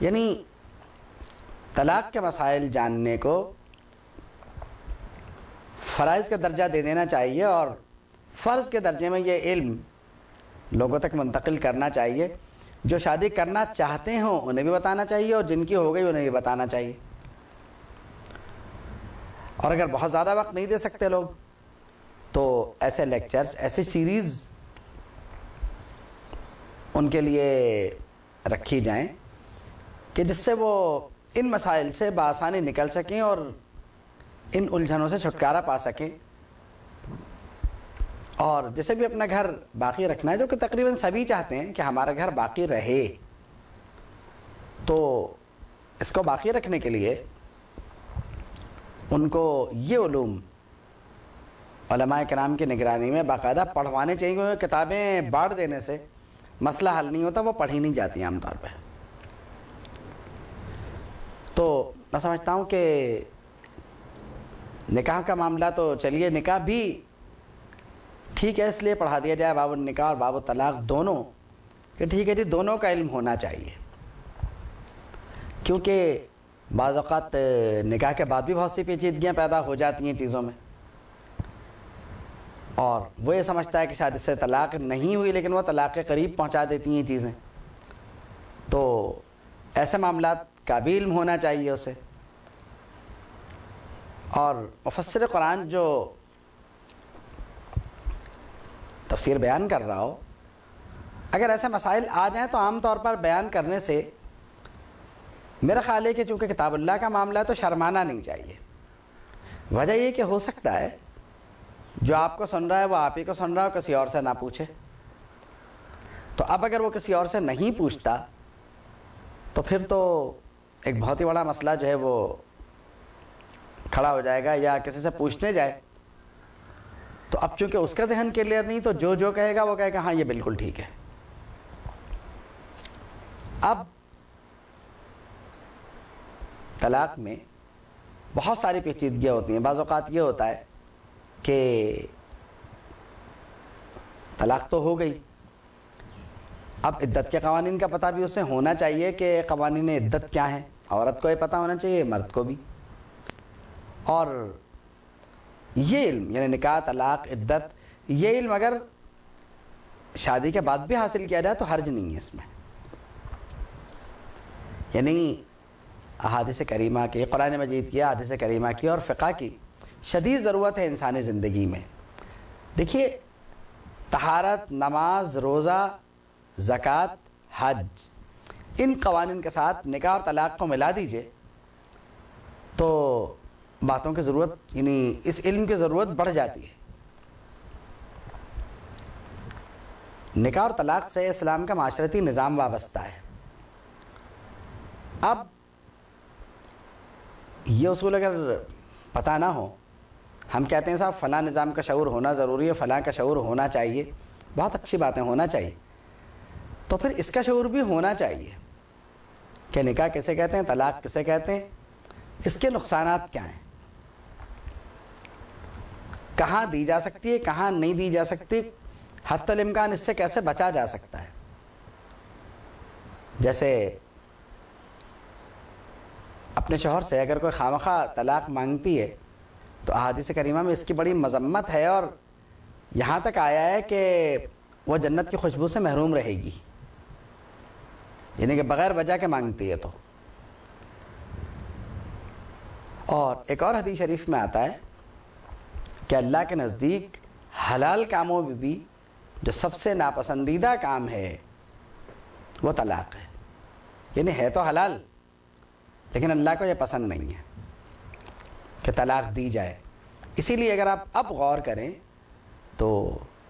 یعنی طلاق کے مسائل جاننے کو فرائض کا درجہ دے دینا چاہیے اور فرض کے درجے میں یہ علم لوگوں تک منتقل کرنا چاہیے. جو شادی کرنا چاہتے ہوں انہیں بھی بتانا چاہیے اور جن کی ہو گئی انہیں بھی بتانا چاہیے. اور اگر بہت زیادہ وقت نہیں دے سکتے لوگ تو ایسے لیکچرز، ایسی سیریز ان کے لیے رکھی جائیں کہ جس سے وہ ان مسائل سے بآسانی نکل سکیں اور ان الجھنوں سے چھٹکارا پا سکیں. اور جسے بھی اپنا گھر باقی رکھنا ہے، جو کہ تقریباً سبھی چاہتے ہیں کہ ہمارا گھر باقی رہے، تو اس کو باقی رکھنے کے لیے ان کو یہ علوم علماء کرام کی نگرانی میں باقاعدہ پڑھوانے چاہیے. کیونکہ کتابیں بانٹ دینے سے مسئلہ حل نہیں ہوتا، وہ پڑھی نہیں جاتی عام طور پہ. تو میں سمجھتا ہوں کہ نکاح کا معاملہ تو چلیے نکاح بھی ٹھیک ہے، اس لیے پڑھا دیا جائے باب النکاح اور باب الطلاق دونوں، کہ ٹھیک ہے جی دونوں کا علم ہونا چاہیے. کیونکہ بعض اوقات نکاح کے بعد بھی بہت سی پیچیدگیاں پیدا ہو جاتی ہیں چیزوں میں، اور وہ یہ سمجھتا ہے کہ شاید اس سے طلاق نہیں ہوئی، لیکن وہ طلاق کے قریب پہنچا دیتی ہیں چیزیں. تو ایسے معاملات کا بھی علم ہونا چاہیے اسے. اور مفسر قرآن جو تفسیر بیان کر رہا ہو، اگر ایسے مسائل آ جائیں تو عام طور پر بیان کرنے سے میرا خیال ہے کہ چونکہ کتاب اللہ کا معاملہ ہے تو شرمانا نہیں چاہیے. وجہ یہ کہ ہو سکتا ہے جو آپ کو سن رہا ہے وہ آپ ہی کو سن رہا ہو، کسی اور سے نہ پوچھے. تو اب اگر وہ کسی اور سے نہیں پوچھتا تو پھر تو ایک بہت ہی بڑا مسئلہ جو ہے وہ کھڑا ہو جائے گا. یا کسی سے پوچھنے جائے تو اب چونکہ اس کا ذہن کلیئر نہیں، تو جو کہے گا وہ کہے گا ہاں یہ بالکل ٹھیک ہے. اب طلاق میں بہت ساری پیچیدگیاں ہوتی ہیں. بعض اوقات یہ ہوتا ہے کہ طلاق تو ہو گئی، اب عدت کے قوانین کا پتہ بھی اسے ہونا چاہیے کہ قوانین عدت کیا ہیں. عورت کو یہ پتہ ہونا چاہیے، مرد کو بھی. اور یہ علم یعنی نکاح، طلاق، عدت، یہ علم اگر شادی کے بعد بھی حاصل کیا جائے تو حرج نہیں ہے اس میں. یعنی احادیث کریمہ کی، قرآن مجید کی، احادیث کریمہ کی اور فقہ کی شدید ضرورت ہے انسانی زندگی میں. دیکھیے طہارت، نماز، روزہ، زکوٰۃ، حج، ان قوانین کے ساتھ نکاح اور طلاق کو ملا دیجئے تو باتوں کی ضرورت، یعنی اس علم کی ضرورت بڑھ جاتی ہے. نکاح اور طلاق سے اسلام کا معاشرتی نظام وابستہ ہے. اب یہ اصول اگر پتہ نہ ہو، ہم کہتے ہیں صاحب فلاں نظام کا شعور ہونا ضروری ہے، فلاں کا شعور ہونا چاہیے، بہت اچھی باتیں ہونا چاہیے. تو پھر اس کا شعور بھی ہونا چاہیے کہ نکاح کسے کہتے ہیں، طلاق کسے کہتے ہیں، اس کے نقصانات کیا ہیں، کہاں دی جا سکتی ہے، کہاں نہیں دی جا سکتی، حتی الامکان اس سے کیسے بچا جا سکتا ہے. جیسے اپنے شوہر سے اگر کوئی خواہ طلاق مانگتی ہے تو احادیث کریمہ میں اس کی بڑی مذمت ہے، اور یہاں تک آیا ہے کہ وہ جنت کی خوشبو سے محروم رہے گی، یعنی کہ بغیر وجہ کے مانگتی ہے. تو اور ایک اور حدیث شریف میں آتا ہے کہ اللہ کے نزدیک حلال کاموں میں بھی جو سب سے ناپسندیدہ کام ہے وہ طلاق ہے. یعنی ہے تو حلال لیکن اللہ کو یہ پسند نہیں ہے کہ طلاق دی جائے. اسی لیے اگر آپ اب غور کریں تو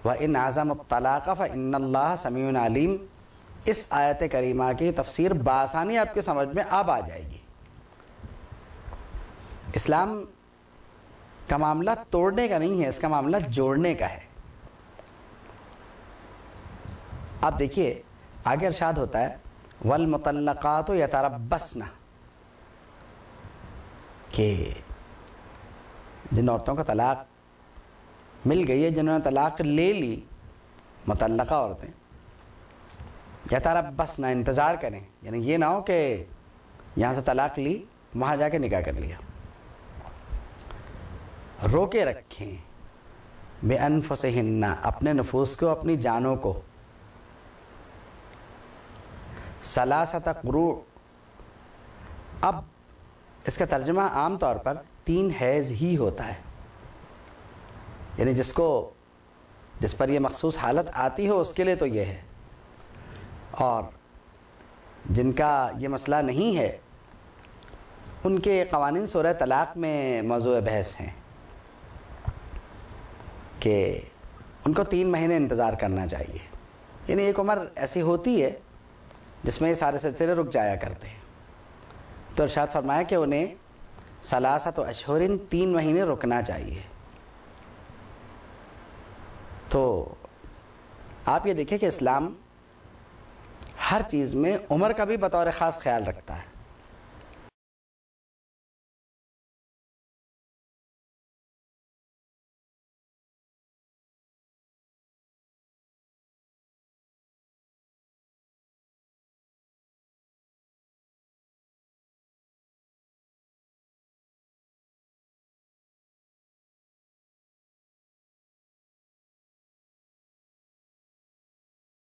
وَإِنْ عَزَمُوا الطَّلَاقَ فَإِنَّ اللَّهَ سَمِيعٌ عَلِيمٌ، اس آیت کریمہ کی تفسیر بآسانی آپ کی سمجھ میں اب آ جائے گی. اسلام کا معاملہ توڑنے کا نہیں ہے، اس کا معاملہ جوڑنے کا ہے. آپ دیکھیے آگے ارشاد ہوتا ہے وَالْمُطَلَّقَاتُ يَتَرَبَّصْنَ، کہ جن عورتوں کو طلاق مل گئی ہے، جنہوں نے طلاق لے لی، مطلقہ عورتیں، یتربصن، انتظار کریں. یعنی یہ نہ ہو کہ یہاں سے طلاق لی، وہاں جا کے نکاح کر لیا. روکے رکھیں بِأَنفُسِهِنَّ، اپنے نفوس کو، اپنی جانوں کو. ثلاثۃ قروء، اب اس کا ترجمہ عام طور پر 3 حیض ہی ہوتا ہے. یعنی جس پر یہ مخصوص حالت آتی ہو اس کے لیے تو یہ ہے، اور جن کا یہ مسئلہ نہیں ہے ان کے قوانین سورہ طلاق میں موضوع بحث ہیں کہ ان کو 3 مہینے انتظار کرنا چاہیے. یعنی ایک عمر ایسی ہوتی ہے جس میں یہ سارے سلسلے رک جایا کرتے ہیں. تو ارشاد فرمایا کہ انہیں ثلاثۃ اشہر 3 مہینے رکنا چاہیے. تو آپ یہ دیکھیں کہ اسلام ہر چیز میں عمر کا بھی بطور خاص خیال رکھتا ہے.